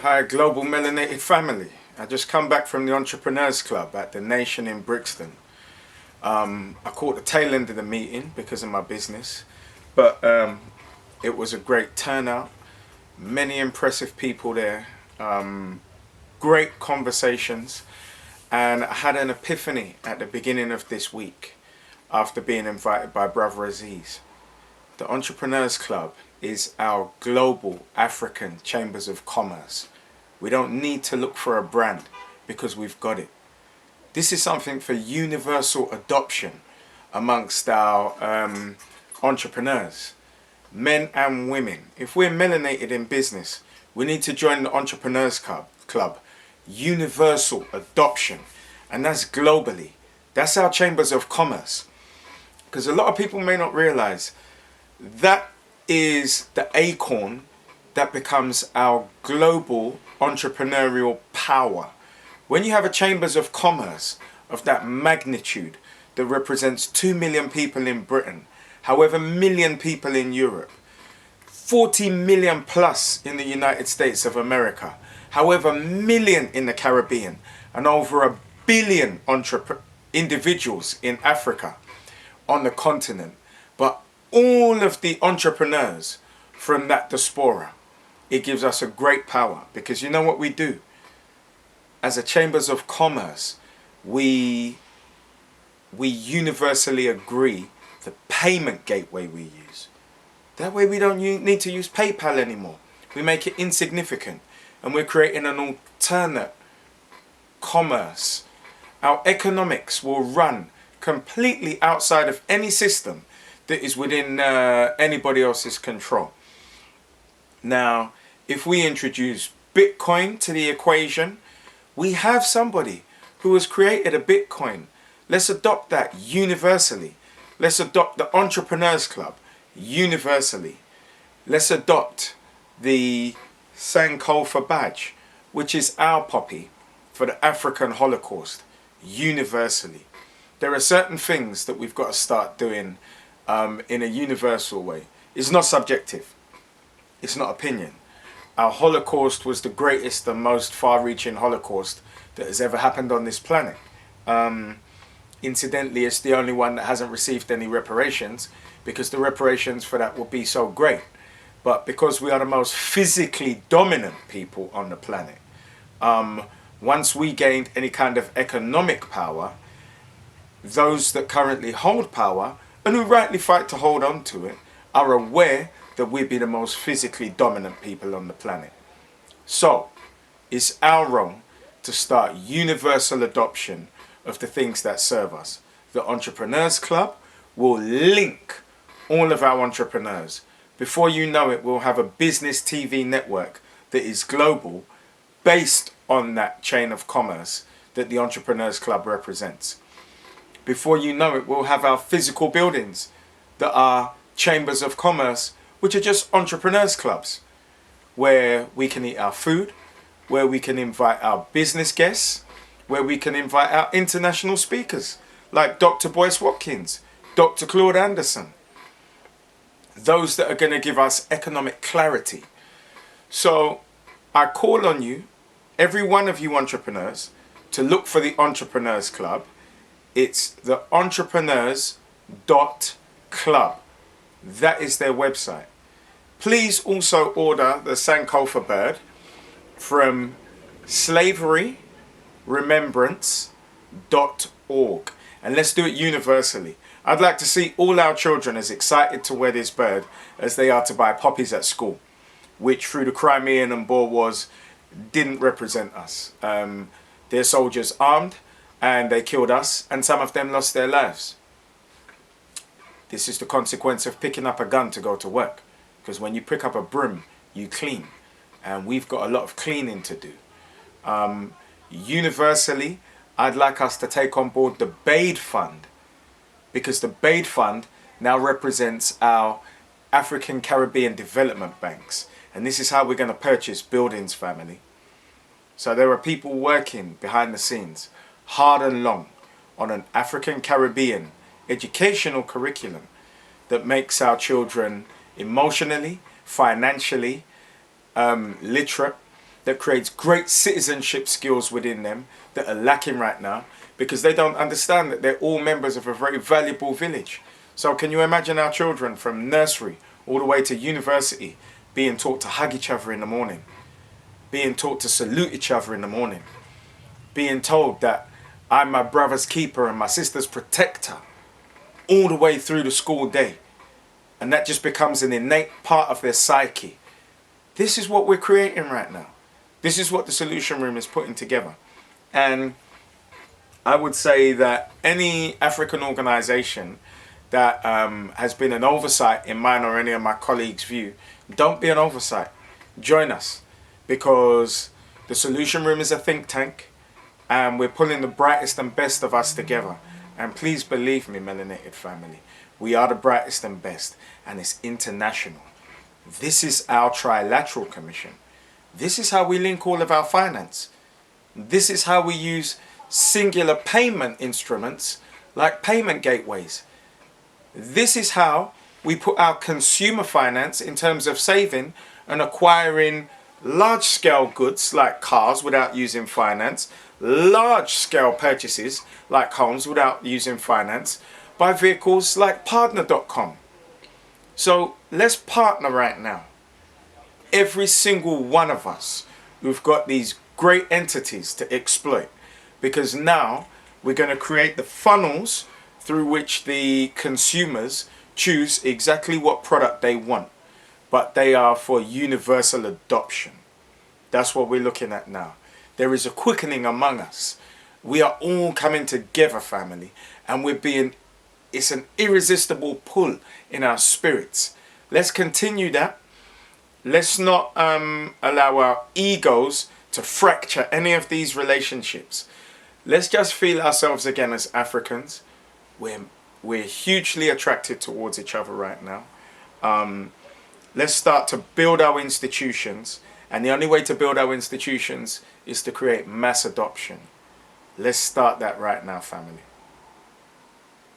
Hi, global melanated family. I just come back from the Entrepreneurs Club at the Nation in Brixton. I caught the tail end of the meeting because of my business, but it was a great turnout. Many impressive people there. Great conversations, and I had an epiphany at the beginning of this week after being invited by Brother Aziz. The Entrepreneurs Club is our global African Chambers of Commerce. We don't need to look for a brand because we've got it. This is something for universal adoption amongst our entrepreneurs, men and women. If we're melanated in business, we need to join the Entrepreneurs Club. Universal adoption, and that's globally. That's our Chambers of Commerce. Because a lot of people may not realize that is the acorn that becomes our global entrepreneurial power. When you have a Chambers of Commerce of that magnitude that represents 2 million people in Britain, however million people in Europe, 40 million plus in the United States of America, however million in the Caribbean, and over 1 billion individuals in Africa on the continent, but all of the entrepreneurs from that diaspora, it gives us a great power. Because you know what we do? As a Chambers of Commerce, we universally agree the payment gateway we use. That way we don't need to use PayPal anymore. We make it insignificant, and we're creating an alternate commerce. Our economics will run completely outside of any system that is within anybody else's control. Now, if we introduce Bitcoin to the equation, we have somebody who has created a Bitcoin. Let's adopt that universally. Let's adopt the Entrepreneurs Club universally. Let's adopt the Sankofa badge, which is our poppy for the African Holocaust, universally. There are certain things that we've got to start doing in a universal way. It's not subjective. It's not opinion. Our Holocaust was the greatest and most far-reaching Holocaust that has ever happened on this planet. Incidentally, it's the only one that hasn't received any reparations, because the reparations for that would be so great. But because we are the most physically dominant people on the planet, once we gained any kind of economic power, those that currently hold power, and who rightly fight to hold on to it, are aware that we'd be the most physically dominant people on the planet. So, it's our role to start universal adoption of the things that serve us. The Entrepreneurs Club will link all of our entrepreneurs. Before you know it, we'll have a business TV network that is global, based on that chain of commerce that the Entrepreneurs Club represents. Before you know it, we'll have our physical buildings that are Chambers of Commerce, which are just entrepreneurs clubs, where we can eat our food, where we can invite our business guests, where we can invite our international speakers like Dr. Boyce Watkins, Dr. Claude Anderson, those that are going to give us economic clarity. So I call on you, every one of you entrepreneurs, to look for the Entrepreneurs Club. It's the entrepreneurs.club. That is their website. Please also order the Sankofa bird from slaveryremembrance.org. And let's do it universally. I'd like to see all our children as excited to wear this bird as they are to buy poppies at school, which through the Crimean and Boer Wars didn't represent us. They're soldiers armed, and they killed us, and some of them lost their lives. This is the consequence of picking up a gun to go to work. Because when you pick up a broom, you clean. And we've got a lot of cleaning to do. Universally, I'd like us to take on board the Bade Fund. Because the Bade Fund now represents our African Caribbean development banks. And this is how we're going to purchase buildings, family. So there are people working behind the scenes, hard and long, on an African Caribbean educational curriculum that makes our children emotionally, financially literate, that creates great citizenship skills within them that are lacking right now because they don't understand that they're all members of a very valuable village. So can you imagine our children from nursery all the way to university being taught to hug each other in the morning, being taught to salute each other in the morning, being told that I'm my brother's keeper and my sister's protector all the way through the school day. And that just becomes an innate part of their psyche. This is what we're creating right now. This is what the Solution Room is putting together. And I would say that any African organization that has been an oversight in mine or any of my colleagues' view, don't be an oversight. Join us, because the Solution Room is a think tank and we're pulling the brightest and best of us together. And please believe me, melanated family, we are the brightest and best, and it's international. This is our trilateral commission. This is how we link all of our finance. This is how we use singular payment instruments like payment gateways. This is how we put our consumer finance in terms of saving and acquiring large-scale goods like cars without using finance, large-scale purchases like homes without using finance, by vehicles like partner.com. So let's partner right now. Every single one of us who've got these great entities to exploit, because now we're going to create the funnels through which the consumers choose exactly what product they want, but they are for universal adoption. That's what we're looking at now. There is a quickening among us. We are all coming together, family, and it's an irresistible pull in our spirits. Let's continue that. Let's not allow our egos to fracture any of these relationships. Let's just feel ourselves again as Africans. We're hugely attracted towards each other right now. Let's start to build our institutions. And the only way to build our institutions is to create mass adoption. Let's start that right now, family.